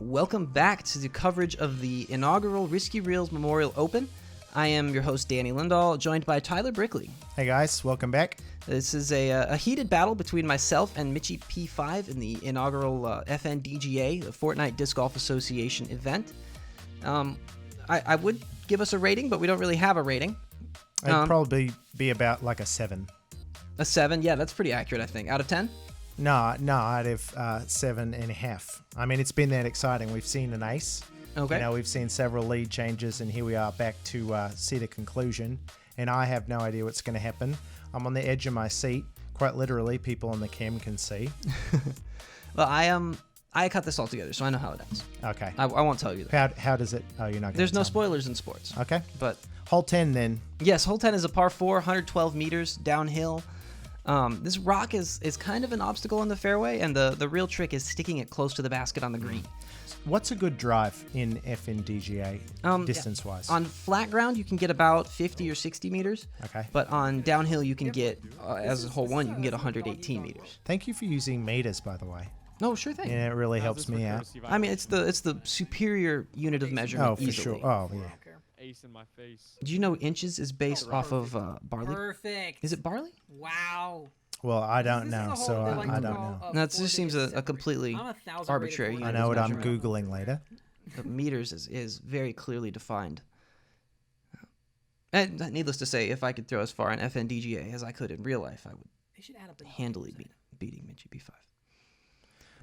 Welcome back to the coverage of the inaugural Risky Reels Memorial Open. I am your host, Danny Lindahl, joined by Tyler Brickley. Hey guys, welcome back. This is a heated battle between myself and Mitchie P5 in the inaugural FNDGA, the Fortnite Disc Golf Association event. I would give us a rating, but we don't really have a rating. It'd probably be about like a 7. A 7? Yeah, that's pretty accurate, I think. Out of 10? No, I'd have 7.5. I mean, it's been that exciting. We've seen an ace. Okay. You know, we've seen several lead changes, and here we are back to see the conclusion. And I have no idea what's going to happen. I'm on the edge of my seat, quite literally. People on the cam can see. Well, I cut this all together, so I know how it ends. Okay. I won't tell you that. How does it? Oh, you're not going to There's no spoilers in sports. Okay. But Hole 10 then. yes, hole 10 is a par 4, 112 meters downhill. This rock is kind of an obstacle in the fairway, and the real trick is sticking it close to the basket on the green. What's a good drive in FNDGA distance-wise? On flat ground, you can get about 50 or 60 meters. Okay. But on downhill, you can get, as hole 1, you can get 118 meters. Thank you for using meters, by the way. No, sure thing. Yeah, it really helps me out. I mean, it's the superior unit of measurement. Oh, for easily. sure. Oh, yeah. Ace in my face. Do you know inches is based off of barley? Perfect. Is it barley? Wow. Well, I don't This is know, a so hole they I like don't to know. call a No, it just seems a 4-digit completely I'm 1,000 arbitrary rated unit I know of what I'm measurement. Googling later. The meters is very clearly defined. And needless to say, if I could throw as far in FNDGA as I could in real life, I would They should add up the handily beating Mitchie B5.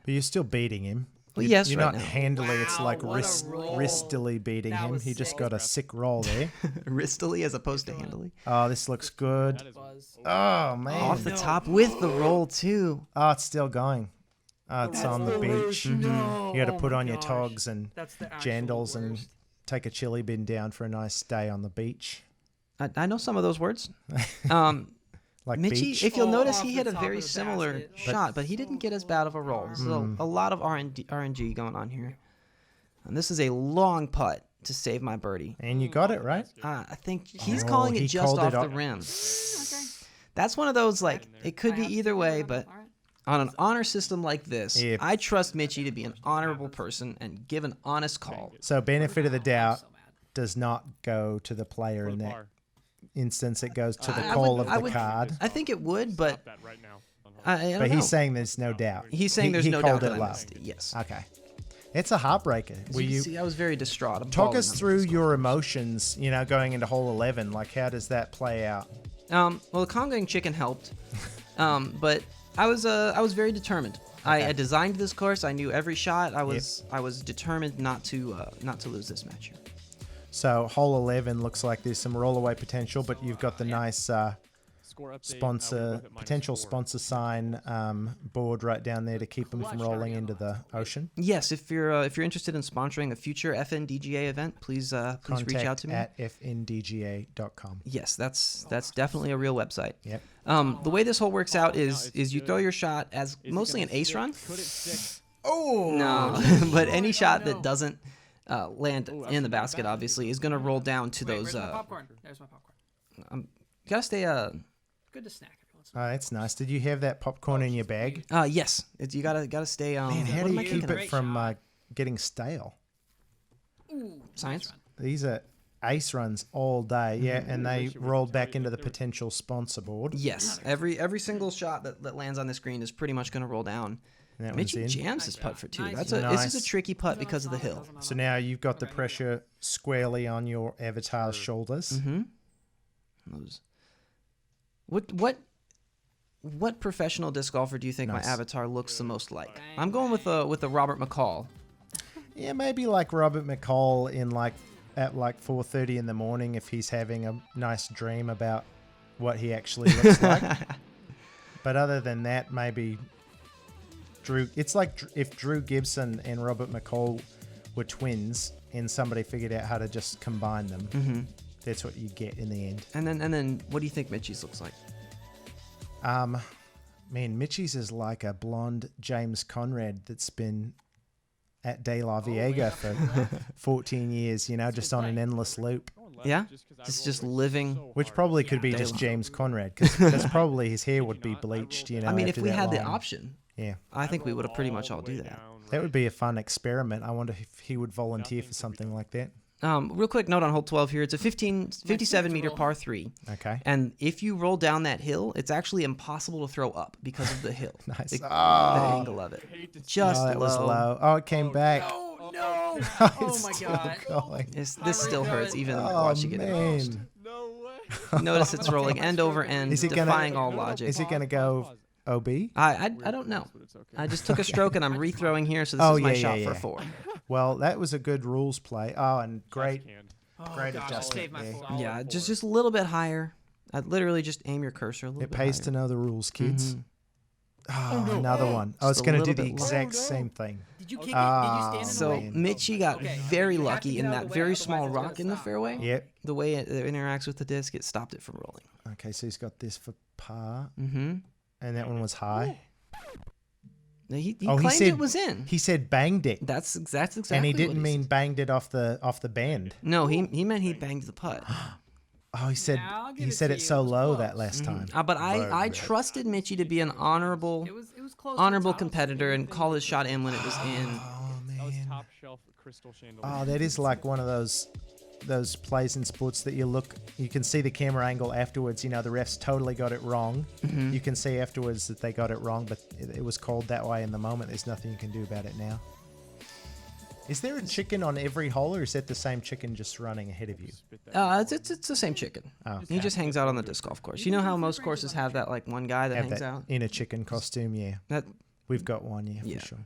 But you're still beating him. Well, yes, You're right not now. handily, it's Wow, like what a roll. wristily beating That him. was He just sick. got a sick roll there. Wristily as opposed to handily. Oh, this looks good. That is Buzz. Oh, man. Off the top with the roll, too. Oh, it's still going. Oh, it's on the beach. No. You got to Oh put my on your gosh. togs and That's the actual jandals and worst. take a chili bin down for a nice day on the beach. I know some of those words. Like Mitchie, beach. if you'll Oh, notice, off he the hit a top very of the similar basket. shot, but he didn't get as bad of a roll. So a lot of RNG going on here. And this is a long putt to save my birdie. And you got it, right? I think he's Oh, calling it he just called off it the off. rim. Okay. That's one of those, like, it could I be have to either say way, that. but All right. on an honor system like this, Yeah. I trust Mitchie to be an honorable person and give an honest call. So benefit of the doubt So mad. does not go to the player for in the that par. instance. It goes to the I call would- of I the would- card. I think it would, but Stop that right now. I don't But know. he's saying there's no doubt. He's saying there's he no called doubt it that I low. missed it. Yes. Okay. It's a heartbreaker. Will you See, I was very distraught. I'm talk bawling us on through this. your emotions, you know, going into hole 11? Like, how does that play out? Well, the Congang chicken helped, but I was very determined. I designed this course. I knew every shot. I was determined not to lose this match here. So hole 11 looks like there's some rollaway potential, but you've got the nice Score update, sponsor, we're both at potential -4. sponsor sign board right down there to keep them from rolling into the ocean. Yes, if you're interested in sponsoring a future FNDGA event, please reach out to me. At fndga.com. Yes, that's definitely a real website. Yep. The way this hole works out is you throw your shot as Is it mostly an gonna ace stick? run. Could it stick? Oh No, but any shot no. that doesn't land in the basket, obviously, is going to roll down to Wait, those. where's my popcorn? There's my popcorn. Gotta stay. Good to snack every once in Oh, that's nice. Did you have that popcorn in your bag? Yes, you gotta stay. Man, how what do am I you thinking keep of? it from getting stale? a while. Ooh, Science? nice run. These are ace runs all day, yeah, and they rolled back into the potential sponsor board. Yes, every single shot that lands on this green is pretty much going to roll down. And that one's Mitchie in. jams his putt for two. Nice. This is a Nice. tricky putt because of the hill. So now you've got the pressure squarely on your avatar's shoulders. Mm-hmm. What professional disc golfer do you think Nice. my avatar looks the most like? I'm going with a Robert McCall. Yeah, maybe like Robert McCall in at 4:30 in the morning if he's having a nice dream about what he actually looks like. But other than that, maybe Drew. It's like if Drew Gibson and Robert McCall were twins and somebody figured out how to just combine them. Mm-hmm. That's what you get in the end. And then what do you think Mitchie's looks like? Man, Mitchie's is like a blonde James Conrad that's been at De La Viega for 14 years, you know, just on an endless loop. Yeah, just living. Which probably could be just James Conrad, because that's probably his hair would be bleached, you know. I mean, if after we that had the long. option, Yeah. I think we would have pretty much all do that. That would be a fun experiment. I wonder if he would volunteer for something like that. Real quick note on hole 12 here. It's a 57 meter roll. par 3. Okay. And if you roll down that hill, it's actually impossible to throw up because of the hill. Nice. The Oh. angle of it. Hate to see Just Oh, that was low. low. Oh, it came back. Oh no! It's Oh my still god! going. This I'm still really hurts good. even Oh, watching it. man. No way. You notice it's rolling end over end, Is it gonna- defying all No, no, logic. Is it going to go OB? I don't know. But it's okay. I just took a stroke and I'm rethrowing here, so this Oh, is my yeah, shot yeah, for yeah. 4. Well, that was a good rules play. Oh, and great. Canned. Oh Great gosh, I adjustment saved my there. four. Solid Yeah, four. just a little bit higher. I'd literally just aim your cursor a little It bit pays higher. to know the rules, kids. Mhm. Oh, another one. I was Just a going to do little the bit exact low. same thing. Did you kick it? Ah, Did you stand in So the way? man. Mitchie got Okay. very You have to lucky get in out of that the way, very otherwise small it's gonna rock in the stop. fairway. Yep. The way it interacts with the disc, it stopped it from rolling. Okay, so he's got this for par, Mm-hmm. and that one was high. He Oh, he claimed said- it was in. He said banged it, That's exactly and he what didn't said. mean banged it off the band. No, he meant he banged the putt. Oh, he said Yeah, I'll give he it said to it you. so It was low close. that last time. But I Right. trusted Mitchie to be an honorable It was close. to the honorable top. competitor and call his shot in when it was in. Oh That was man. top shelf crystal chandelier. Oh, that is like one of those plays in sports that you can see the camera angle afterwards. You know, the refs totally got it wrong. Mm-hmm. You can see afterwards that they got it wrong, but it was called that way in the moment. There's nothing you can do about it now. Is there a chicken on every hole, or is that the same chicken just running ahead of you? Spit that It's the same chicken. Oh, He just hangs out on the disc golf course. You know how most courses have that like one guy that have hangs that out? in a chicken costume. Yeah, That we've got one. Yeah, Yeah. for sure.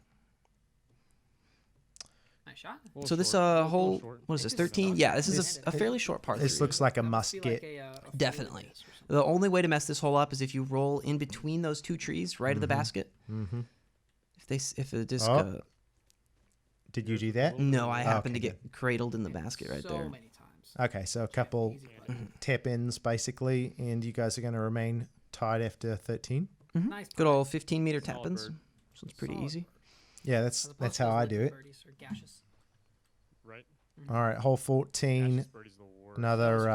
Nice shot. a little so this short, a little whole short. what is this, This is 13? Yeah, this is a It- fairly short par This 3. looks like a That must be get. like a full Definitely. disc or something. The only way to mess this hole up is if you roll in between those two trees, right of the basket. Mm-hmm. If the disc. Oh. Did you do that? No, I Oh, happened okay, to get cradled in the basket right so there. many times. Okay, so a couple Easy play. tap ins basically, and you guys are going to remain tied after 13. Nice. Good old 15-meter Solid tap-ins. bird. So it's pretty Solid. easy. Yeah, As opposed that's to how those I do liquid it. birdies or gaseous. Right. All right, hole 14. Ashes birdie's the worst. Another.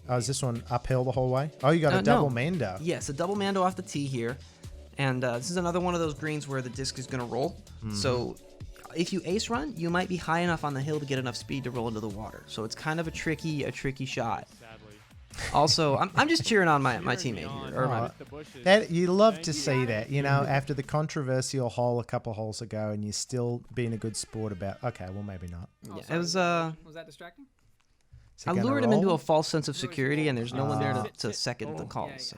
Oh, is this one uphill the whole way? Oh, you got a No. double mando. Yes, a double mando off the tee here. And this is another one of those greens where the disc is going to roll. So if you ace run, you might be high enough on the hill to get enough speed to roll into the water. So it's kind of a tricky shot. Sadly. Also, I'm just cheering on my teammate Cheering here. on Or my, Oh, with the bushes. That you love to Thank you. see that, you know, after the controversial hole a couple holes ago, and you're still being a good sport about. Okay, well maybe not. Oh, yeah, it sorry, was was that distracting? Is it I gonna lured him into roll? a false sense of security, and there's no one there Ah. to second the call. Yeah, So.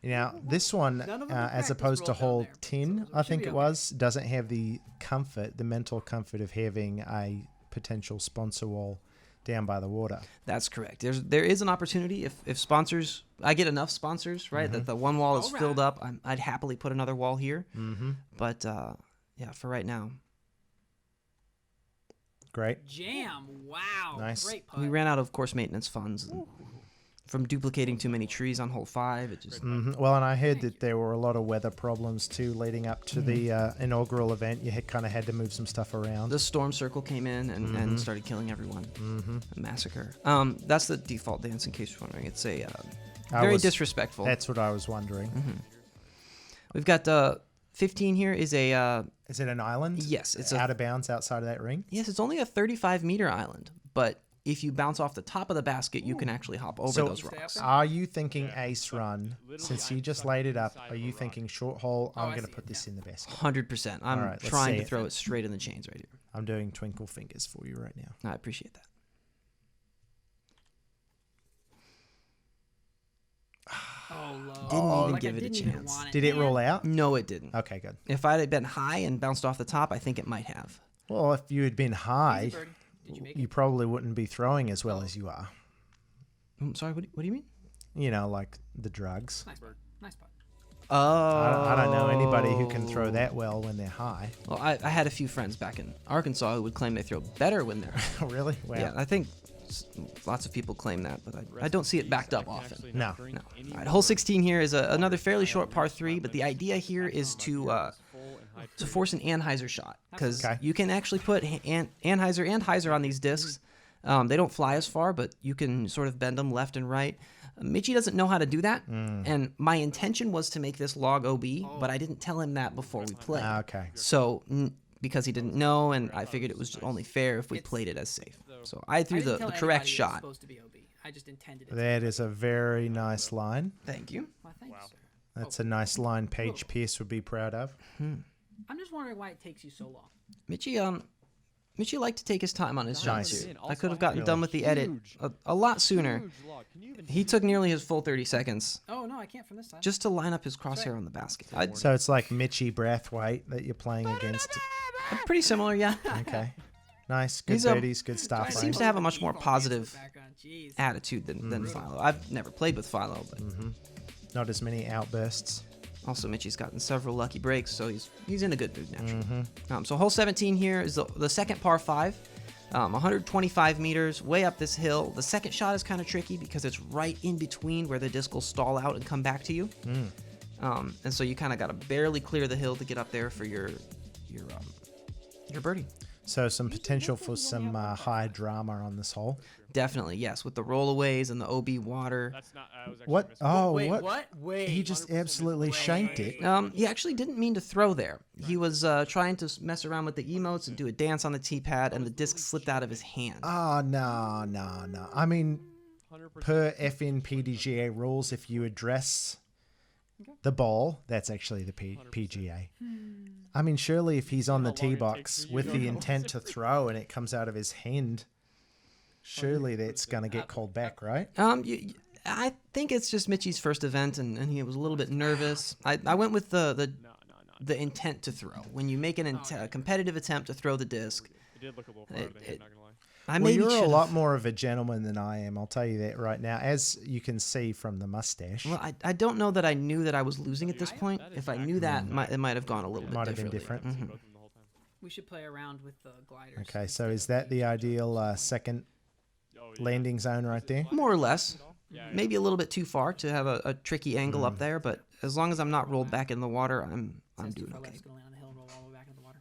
Now this one, None of them as practice opposed to rolls down hole there, so 10, it I should think be it okay. was, doesn't have the comfort, the mental comfort of having a potential sponsor wall down by the water. That's correct. There is an opportunity if sponsors, I get enough sponsors, right, that the one wall is Alright. filled up. I'd happily put another wall here, Mm-hmm. but yeah, for right now, Great. Jam. Wow. Nice. Great putt. we ran out of course maintenance funds and from duplicating too many trees on hole 5. It just Well, and I heard that there were a lot of weather problems too leading up to the inaugural event. You had kind of had to move some stuff around. the storm circle came in and started killing everyone. Mm-hmm. A massacre. That's the default dance. In case you're wondering, it's a I very was- disrespectful. That's what I was wondering. We've got 15 here is a Is it an island? yes, it's out of bounds outside of that ring. yes, it's only a 35-meter island, but if you bounce off the top of the basket, you can actually hop over So- those Stay up rocks. there? Are you thinking ace but run? literally Since I'm you just stuck laid it up, inside are of you a rock. thinking short hole? I'm I going to see put it, this yeah. in the basket. 100%. I'm All right, let's trying see to it. throw it straight in the chains right here. I'm doing twinkle fingers for you right now. I appreciate that. Oh, low. Didn't even Like, I give it a didn't even chance. want Did it man. roll out? No, it didn't. Okay, good. If I'd have been high and bounced off the top, I think it might have. Well, if you had been high, Easy birdie. Did you make you it? probably wouldn't be throwing as well as you are. I'm sorry, what do you mean? You know, like the drugs. Nice putt. Nice putt. Oh. I don't know anybody who can throw that well when they're high. Well, I had a few friends back in Arkansas who would claim they throw better when they're high. Really? Wow. Yeah, I think lots of people claim that, but I don't see it backed up often. No. No. All right, hole 16 here is another fairly short par 3, but the idea here is to force an Anheuser shot because Okay. you can actually put Anheuser and Heiser on these discs. They don't fly as far, but you can sort of bend them left and right. Mitchie doesn't know how to do that, and my intention was to make this log OB, but I didn't tell him that before we played. Ah, okay. So because he didn't know, and I figured it was just only fair if we played it as safe. So I threw the correct shot. Supposed to be OB. I just intended it. That is a very nice line. Thank you. Well, thank you, sir. That's a nice line Paige Pierce would be proud of. I'm just wondering why it takes you so long. Mitchie liked to take his time on his shots Nice. here. I could have gotten done with the edit a lot sooner. He took nearly his full 30 seconds Oh no, I can't from this side. just to line up his crosshair on the basket. So it's like Mitchie Brathwaite that you're playing against. Pretty similar, yeah. Okay. Nice. Good He's a- birdies, good stuff. He seems to have a much more positive Background. Jeez. attitude than Philo. I've never played with Philo, but Not as many outbursts. also Mitchie's gotten several lucky breaks, so he's in a good mood naturally. So hole 17 here is the second par 5, 125 meters, way up this hill. The second shot is kind of tricky because it's right in between where the disc will stall out and come back to you. And so you kind of got to barely clear the hill to get up there for your birdie. So some potential for some high drama on this hole. Definitely, yes, with the rollaways and the OB water. That's not. I was actually What? missing. Oh, Wait, what? what? Wait. He just absolutely shanked it. He actually didn't mean to throw there. He was trying to mess around with the emotes and do a dance on the tee pad, and the disc slipped out of his hand. Oh, no. I mean, 100%. per FN PDGA rules, if you address the ball, that's actually the PGA. I mean, surely if he's on the How long tee it box takes me, with you the know? intent to throw and it comes out of his hand, surely that's going to get called back, right? I think it's just Mitchie's first event, and he was a little bit nervous. I went with the intent to throw. When you make a competitive attempt to throw the disc, It did look a little far out of the head, not gonna lie. I Well, maybe you're a should've- lot more of a gentleman than I am. I'll tell you that right now, as you can see from the mustache. Well, I don't know that I knew that I was losing at this point. If I knew that, it might have gone a little bit Might have been differently. different. Both of them the whole time. We should play around with the gliders. Okay, so is that the ideal second Oh, yeah. landing zone right there? More or less. Yeah, Maybe a little bit too far to have a tricky angle up there, but as long as I'm not rolled back in the water, I'm Says too doing far okay. left, it's gonna land on the hill and roll all the way back into the water.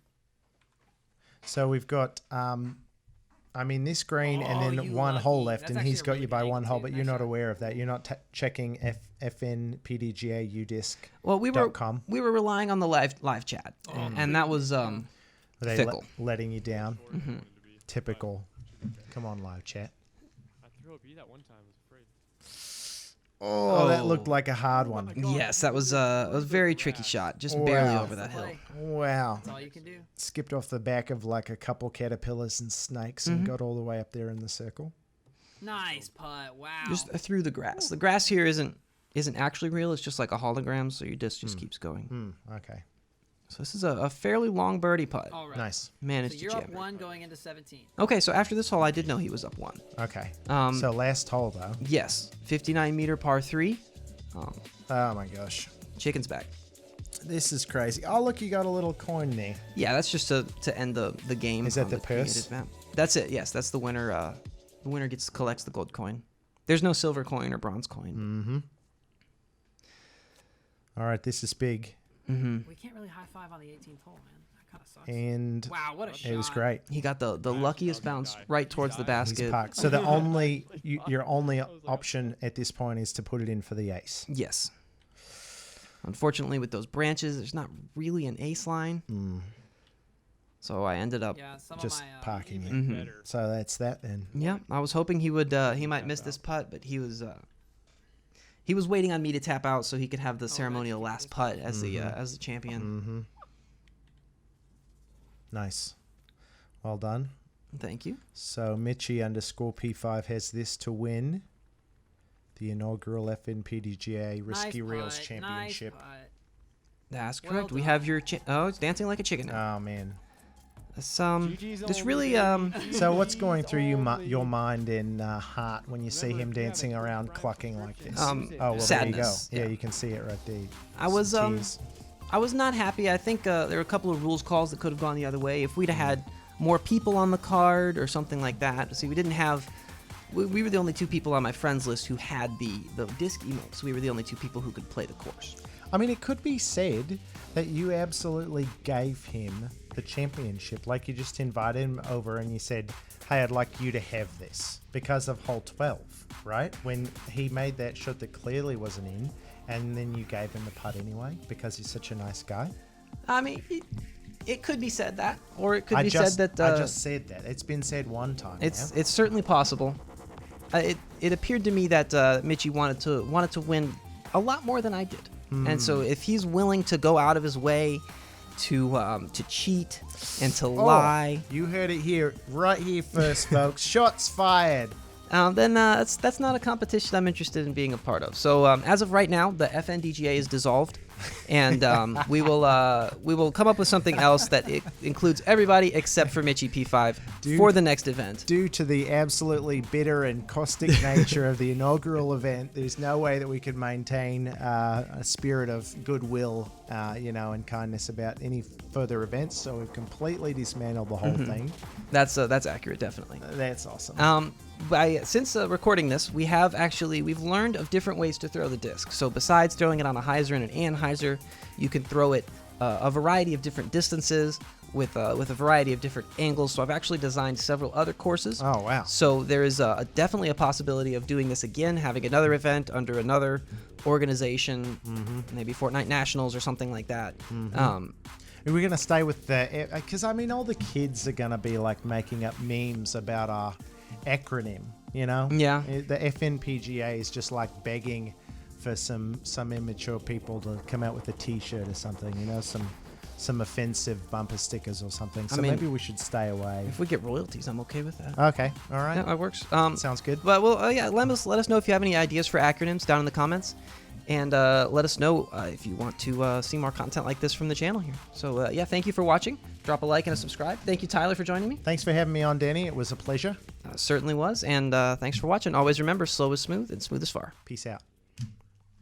So we've got, this green Oh, and then you one hole lucky. left, That's and actually he's a got really you by good one angle hole, too. but Nice you're not shot. aware of that. You're not checking FN PDGA UDisc. Well, we .com. were relying on the live chat, and that was Are they fickle. letting you down? Mm-hmm. Typical. Come on, live chat. I threw a B that one time. I was afraid. Oh, that looked like a hard one. Yes, that was a very tricky shot, just barely Wow. over that hill. Wow. That's all you can do. Skipped off the back of like a couple caterpillars and snakes and got all the way up there in the circle. Nice putt. Wow. Just through the grass. The grass here isn't actually real. It's just like a hologram, so your disc just keeps going. Okay. So this is a fairly long birdie putt. all right. Nice. Managed So to you're jam up it. 1 going into 17. Okay, so after this hole, I did know he was up 1. Okay. Um, So last hole though. Yes, 59-meter par 3. Oh my gosh. Chicken's back. This is crazy. Oh look, you got a little coin there. Yeah, that's just to end the game. Is that on the purse? creative map. That's it. Yes, that's the winner. The winner collects the gold coin. There's no silver coin or bronze coin. All right, this is big. We can't really high five on the 18th hole, man. That kind of sucks. And Wow, what a shot. it was great. He got the luckiest bounce right towards the He's basket. parked. So the only your only option at this point is to put it in for the ace. Yes. Unfortunately, with those branches, there's not really an ace line. So I ended up. Yeah, some Just of my parking it. Mhm. So that's that then. Yeah, I was hoping he would. He might miss this putt, but he was. He was waiting on me to tap out so he could have the ceremonial last putt as the champion. Nice. Well done. Thank you. So Mitchie _ P5 has this to win the inaugural FNPDGA Risky nice Reels putt, Championship. Nice putt. That's Well correct. We done. have your. Oh, it's dancing like a chicken now. Oh man. This really So what's going through your mind and heart when you see him dancing around clucking like this? Oh well, sadness, there you go. yeah. You can see it right there. I was Some tears. I was not happy. I think there were a couple of rules calls that could have gone the other way. If we'd have had more people on the card or something like that. See, we didn't have. We were the only 2 people on my friends list who had the disc emotes. We were the only 2 people who could play the course. I mean, it could be said that you absolutely gave him the championship. Like you just invited him over and you said, hey, I'd like you to have this because of hole 12, right? When he made that shot that clearly wasn't in, and then you gave him the putt anyway because he's such a nice guy. I mean, It could be said that, or it could I be just, said that. I just said that. It's been said one time. It's certainly possible. It appeared to me that Mitchie wanted to win a lot more than I did, and so if he's willing to go out of his way to cheat and to lie, You heard it here, right here first, folks. Shots fired. then that's not a competition I'm interested in being a part of. So as of right now, the FNDGA is dissolved, and we will come up with something else that includes everybody except for Mitchie P5 for the next event. Due to the absolutely bitter and caustic nature of the inaugural event, there's no way that we could maintain a spirit of goodwill, and kindness about any further events. So we've completely dismantled the whole thing. That's accurate, definitely. That's awesome. Since recording this, we've learned of different ways to throw the disc. So besides throwing it on a hyzer and an anhyzer, you can throw it a variety of different distances with a variety of different angles. So I've actually designed several other courses. Oh, wow. So there is definitely a possibility of doing this again, having another event under another organization, maybe Fortnite Nationals or something like that. We're going to stay with the... Because, all the kids are going to be, making up memes about our acronym, Yeah. The FNPGA is just, begging for some immature people to come out with a T-shirt or something, some offensive bumper stickers or something. So maybe we should stay away. If we get royalties, I'm okay with that. Okay. All right. Yeah, that works. Sounds good. But, let us know if you have any ideas for acronyms down in the comments. And let us know if you want to see more content like this from the channel here. So, thank you for watching. Drop a like and a subscribe. Thank you, Tyler, for joining me. Thanks for having me on, Danny. It was a pleasure. Certainly was. And thanks for watching. Always remember, slow is smooth and smooth is far. Peace out.